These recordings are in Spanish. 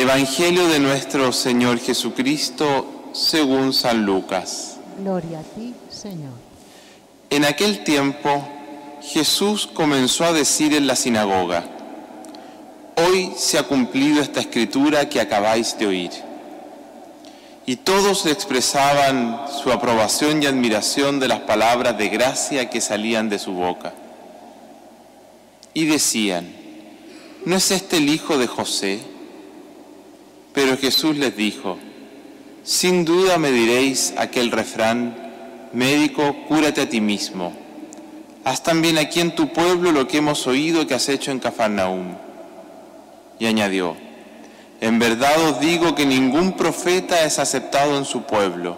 Evangelio de nuestro Señor Jesucristo según San Lucas. Gloria a ti, Señor. En aquel tiempo, Jesús comenzó a decir en la sinagoga: hoy se ha cumplido esta escritura que acabáis de oír. Y todos expresaban su aprobación y admiración de las palabras de gracia que salían de su boca. Y decían: ¿no es este el hijo de José? Pero Jesús les dijo: sin duda me diréis aquel refrán: médico, cúrate a ti mismo. Haz también aquí en tu pueblo lo que hemos oído que has hecho en Cafarnaúm. Y añadió: en verdad os digo que ningún profeta es aceptado en su pueblo.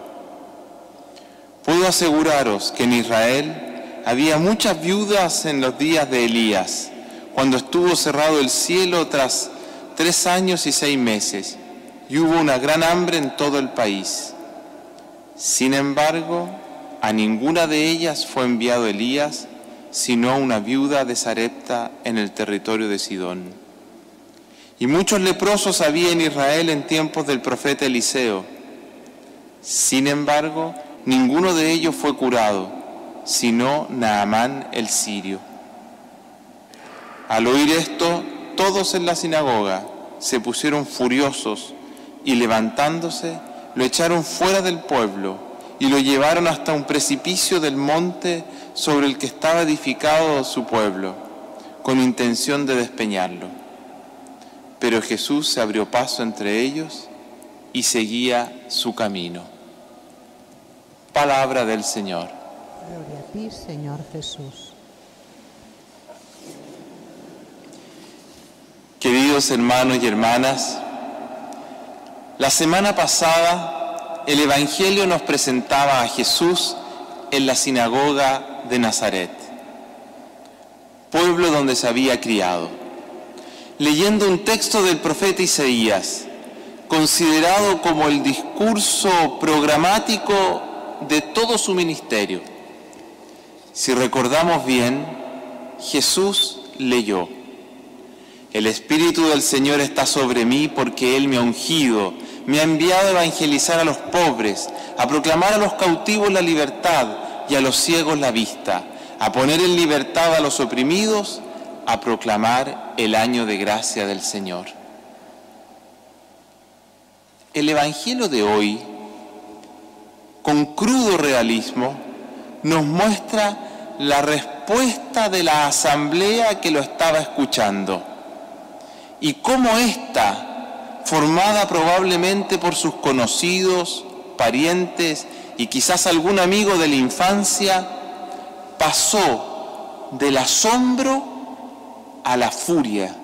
Puedo aseguraros que en Israel había muchas viudas en los días de Elías, cuando estuvo cerrado el cielo tras 3 años y 6 meses, y hubo una gran hambre en todo el país. Sin embargo, a ninguna de ellas fue enviado Elías, sino a una viuda de Sarepta en el territorio de Sidón. Y muchos leprosos había en Israel en tiempos del profeta Eliseo. Sin embargo, ninguno de ellos fue curado, sino Naamán el sirio. Al oír esto, todos en la sinagoga se pusieron furiosos y levantándose, lo echaron fuera del pueblo y lo llevaron hasta un precipicio del monte sobre el que estaba edificado su pueblo, con intención de despeñarlo. Pero Jesús se abrió paso entre ellos y seguía su camino. Palabra del Señor. Gloria a ti, Señor Jesús. Queridos hermanos y hermanas, la semana pasada el Evangelio nos presentaba a Jesús en la sinagoga de Nazaret, pueblo donde se había criado, leyendo un texto del profeta Isaías, considerado como el discurso programático de todo su ministerio. Si recordamos bien, Jesús leyó: el Espíritu del Señor está sobre mí porque Él me ha ungido, me ha enviado a evangelizar a los pobres, a proclamar a los cautivos la libertad y a los ciegos la vista, a poner en libertad a los oprimidos, a proclamar el año de gracia del Señor. El Evangelio de hoy, con crudo realismo, nos muestra la respuesta de la asamblea que lo estaba escuchando y cómo ésta, formada probablemente por sus conocidos, parientes y quizás algún amigo de la infancia, pasó del asombro a la furia,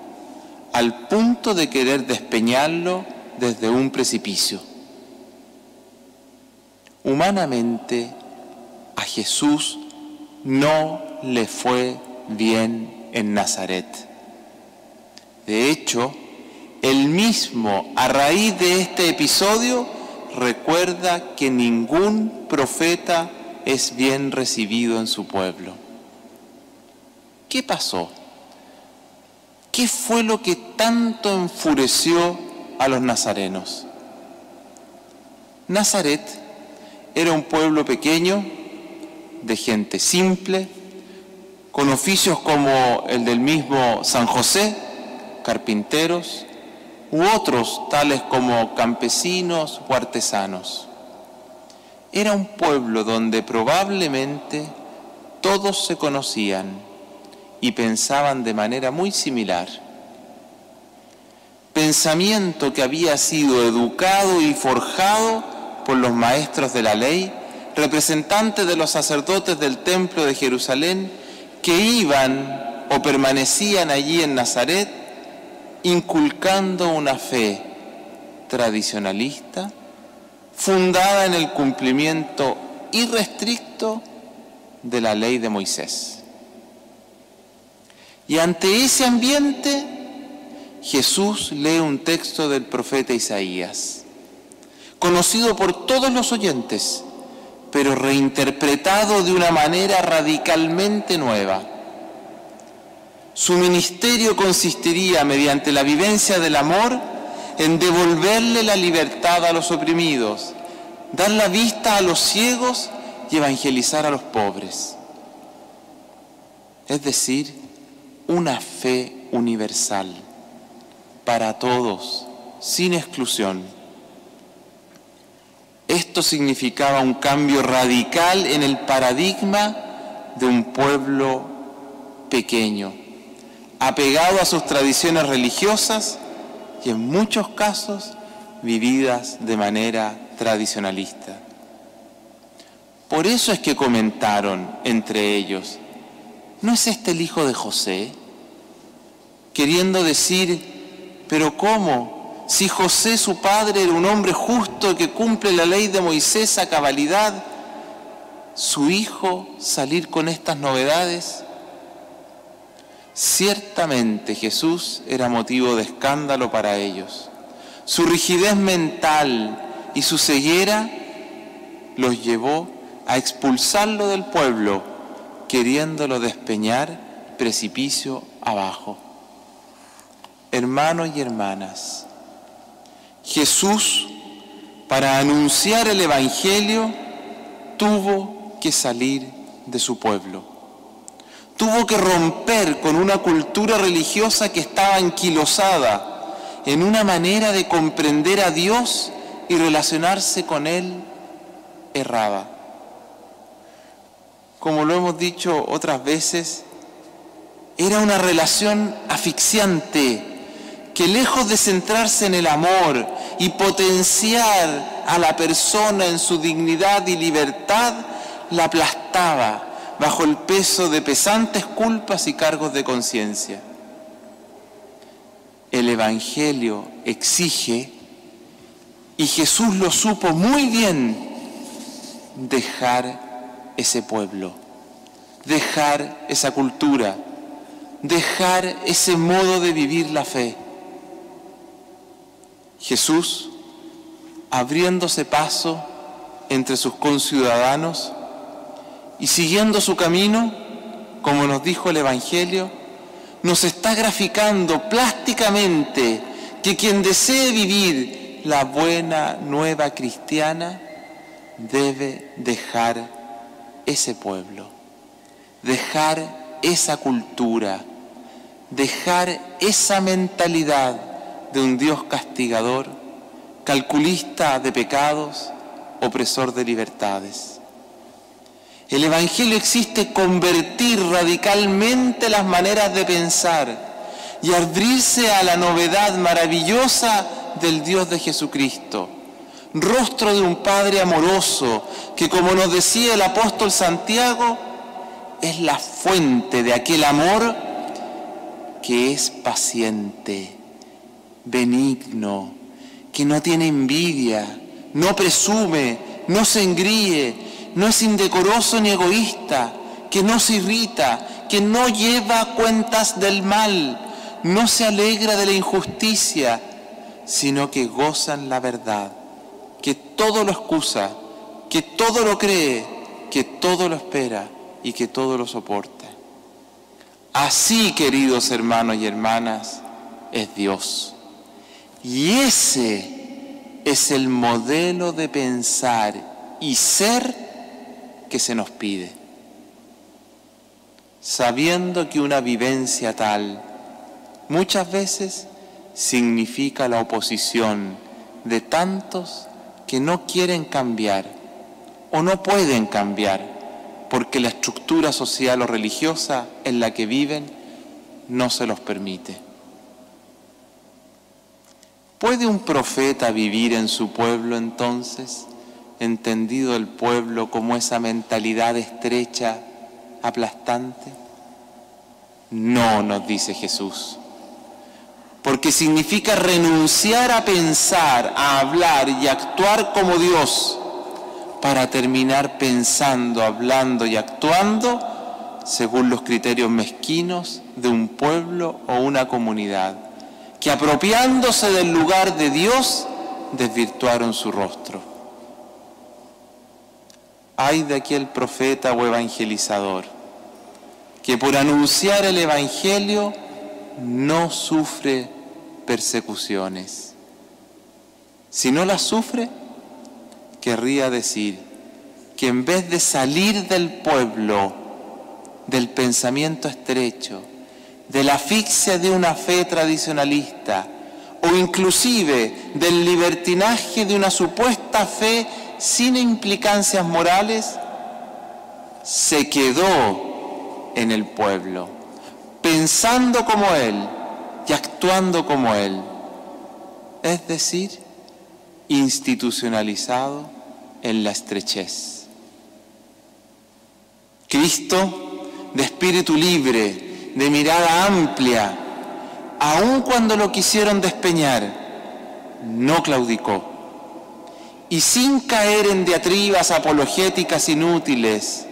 al punto de querer despeñarlo desde un precipicio. Humanamente, a Jesús no le fue bien en Nazaret. De hecho, él mismo, a raíz de este episodio, recuerda que ningún profeta es bien recibido en su pueblo. ¿Qué pasó? ¿Qué fue lo que tanto enfureció a los nazarenos? Nazaret era un pueblo pequeño, de gente simple, con oficios como el del mismo San José, carpinteros, u otros tales como campesinos o artesanos. Era un pueblo donde probablemente todos se conocían y pensaban de manera muy similar. Pensamiento que había sido educado y forjado por los maestros de la ley, representantes de los sacerdotes del templo de Jerusalén, que iban o permanecían allí en Nazaret, inculcando una fe tradicionalista, fundada en el cumplimiento irrestricto de la ley de Moisés. Y ante ese ambiente, Jesús lee un texto del profeta Isaías, conocido por todos los oyentes, pero reinterpretado de una manera radicalmente nueva. Su ministerio consistiría, mediante la vivencia del amor, en devolverle la libertad a los oprimidos, dar la vista a los ciegos y evangelizar a los pobres. Es decir, una fe universal para todos, sin exclusión. Esto significaba un cambio radical en el paradigma de un pueblo pequeño, apegado a sus tradiciones religiosas y en muchos casos vividas de manera tradicionalista. Por eso es que comentaron entre ellos: ¿no es este el hijo de José? Queriendo decir, ¿pero cómo? Si José, su padre, era un hombre justo que cumple la ley de Moisés a cabalidad, ¿su hijo salir con estas novedades? Ciertamente Jesús era motivo de escándalo para ellos. Su rigidez mental y su ceguera los llevó a expulsarlo del pueblo, queriéndolo despeñar precipicio abajo. Hermanos y hermanas, Jesús, para anunciar el Evangelio, tuvo que salir de su pueblo. Tuvo que romper con una cultura religiosa que estaba anquilosada en una manera de comprender a Dios y relacionarse con Él errada. Como lo hemos dicho otras veces, era una relación asfixiante que, lejos de centrarse en el amor y potenciar a la persona en su dignidad y libertad, la aplastaba bajo el peso de pesantes culpas y cargos de conciencia. El Evangelio exige, y Jesús lo supo muy bien, dejar ese pueblo, dejar esa cultura, dejar ese modo de vivir la fe. Jesús, abriéndose paso entre sus conciudadanos y siguiendo su camino, como nos dijo el Evangelio, nos está graficando plásticamente que quien desee vivir la buena nueva cristiana debe dejar ese pueblo, dejar esa cultura, dejar esa mentalidad de un Dios castigador, calculista de pecados, opresor de libertades. El Evangelio existe convertir radicalmente las maneras de pensar y abrirse a la novedad maravillosa del Dios de Jesucristo, rostro de un Padre amoroso que, como nos decía el apóstol Santiago, es la fuente de aquel amor que es paciente, benigno, que no tiene envidia, no presume, no se engríe, no es indecoroso ni egoísta, que no se irrita, que no lleva cuentas del mal, no se alegra de la injusticia, sino que goza en la verdad, que todo lo excusa, que todo lo cree, que todo lo espera y que todo lo soporta. Así, queridos hermanos y hermanas, es Dios. Y ese es el modelo de pensar y ser que se nos pide, sabiendo que una vivencia tal muchas veces significa la oposición de tantos que no quieren cambiar o no pueden cambiar porque la estructura social o religiosa en la que viven no se los permite. ¿Puede un profeta vivir en su pueblo entonces, entendido el pueblo como esa mentalidad estrecha, aplastante? No, nos dice Jesús, porque significa renunciar a pensar, a hablar y actuar como Dios, para terminar pensando, hablando y actuando según los criterios mezquinos de un pueblo o una comunidad, que apropiándose del lugar de Dios, desvirtuaron su rostro. Ay de aquel profeta o evangelizador que por anunciar el Evangelio no sufre persecuciones, Si no las sufre, querría decir que en vez de salir del pueblo, del pensamiento estrecho, de la asfixia de una fe tradicionalista, o inclusive del libertinaje de una supuesta fe sin implicancias morales, se quedó en el pueblo, pensando como él y actuando como él, es decir, institucionalizado en la estrechez. Cristo, de espíritu libre, de mirada amplia, aun cuando lo quisieron despeñar, no claudicó. Y sin caer en diatribas apologéticas inútiles,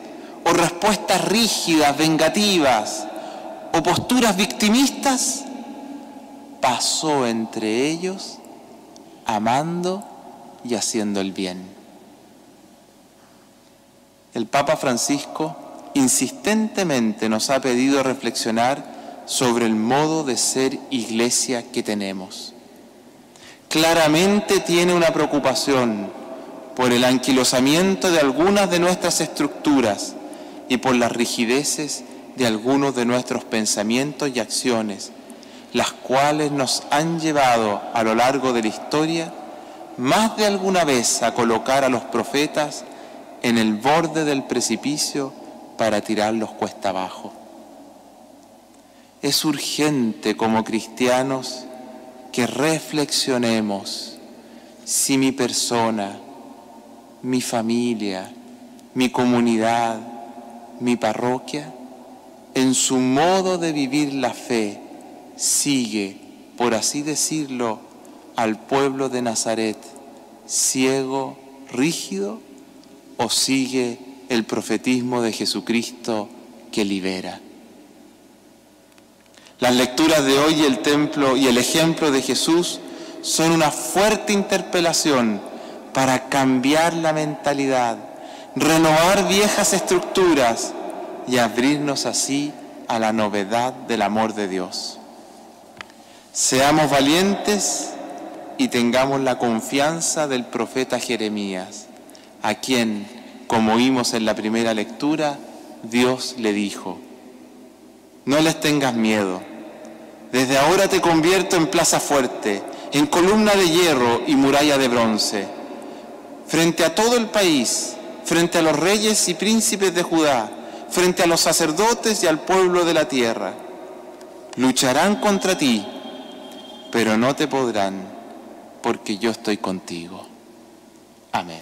o respuestas rígidas, vengativas, o posturas victimistas, pasó entre ellos amando y haciendo el bien. El Papa Francisco insistentemente nos ha pedido reflexionar sobre el modo de ser iglesia que tenemos. Claramente tiene una preocupación por el anquilosamiento de algunas de nuestras estructuras y por las rigideces de algunos de nuestros pensamientos y acciones, las cuales nos han llevado a lo largo de la historia más de alguna vez a colocar a los profetas en el borde del precipicio para tirarlos cuesta abajo. Es urgente como cristianos que reflexionemos si mi persona, mi familia, mi comunidad, mi parroquia, en su modo de vivir la fe, sigue, por así decirlo, al pueblo de Nazaret, ciego, rígido, o sigue el profetismo de Jesucristo que libera. Las lecturas de hoy, el templo y el ejemplo de Jesús son una fuerte interpelación para cambiar la mentalidad, renovar viejas estructuras y abrirnos así a la novedad del amor de Dios. Seamos valientes y tengamos la confianza del profeta Jeremías, a quien, como oímos en la primera lectura, Dios le dijo: no les tengas miedo, desde ahora te convierto en plaza fuerte, en columna de hierro y muralla de bronce. Frente a todo el país, frente a los reyes y príncipes de Judá, frente a los sacerdotes y al pueblo de la tierra. Lucharán contra ti, pero no te podrán, porque yo estoy contigo. Amén.